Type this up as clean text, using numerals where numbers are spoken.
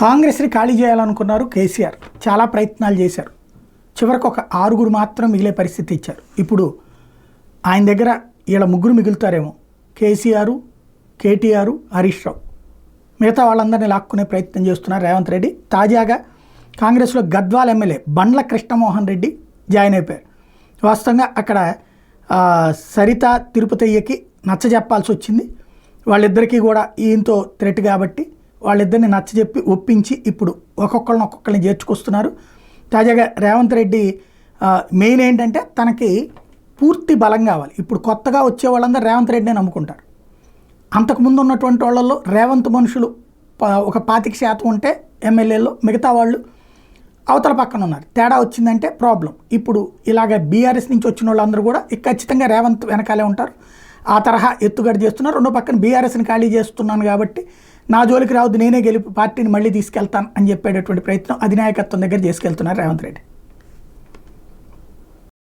కాంగ్రెస్ని ఖాళీ చేయాలనుకున్నారు కేసీఆర్. చాలా ప్రయత్నాలు చేశారు. చివరికి ఒక 6 మాత్రం మిగిలే పరిస్థితి ఇచ్చారు. ఇప్పుడు ఆయన దగ్గర వీళ్ళ 3 మిగులుతారేమో, కేసీఆర్, కేటీఆర్, హరీష్ రావు. మిగతా వాళ్ళందరినీ లాక్కునే ప్రయత్నం చేస్తున్నారు రేవంత్ రెడ్డి. తాజాగా కాంగ్రెస్లో గద్వాల్ ఎమ్మెల్యే బండ్ల కృష్ణమోహన్ రెడ్డి జాయిన్ అయిపోయారు. వాస్తవంగా అక్కడ సరిత తిరుపతయ్యకి నచ్చజెప్పాల్సి వచ్చింది. వాళ్ళిద్దరికీ కూడా ఈయనతో థ్రెట్ కాబట్టి వాళ్ళిద్దరిని నచ్చజెప్పి ఒప్పించి ఇప్పుడు ఒక్కొక్కరిని చేర్చుకొస్తున్నారు. తాజాగా రేవంత్ రెడ్డి మెయిన్ ఏంటంటే తనకి పూర్తి బలం కావాలి. ఇప్పుడు కొత్తగా వచ్చే వాళ్ళందరూ రేవంత్ రెడ్డినే నమ్ముకుంటారు. అంతకుముందు ఉన్నటువంటి వాళ్ళల్లో రేవంత్ మనుషులు ఒక 25% ఉంటే ఎమ్మెల్యేలో, మిగతా వాళ్ళు అవతల పక్కన ఉన్నారు. తేడా వచ్చిందంటే ప్రాబ్లం. ఇప్పుడు ఇలాగ బీఆర్ఎస్ నుంచి వచ్చిన వాళ్ళందరూ కూడా ఖచ్చితంగా రేవంత్ వెనకాలే ఉంటారు. ఆ తరహా ఎత్తుగడ చేస్తున్నారు. రెండో పక్కన బీఆర్ఎస్ని ఖాళీ చేస్తున్నాను కాబట్టి నా జోలికి రావద్దు, నేనే గెలిపి పార్టీని మళ్ళీ తీసుకెళ్తాను అని చెప్పేటటువంటి ప్రయత్నం అధినాయకత్వం దగ్గర చేసుకెళ్తున్నారు రేవంత్ రెడ్డి.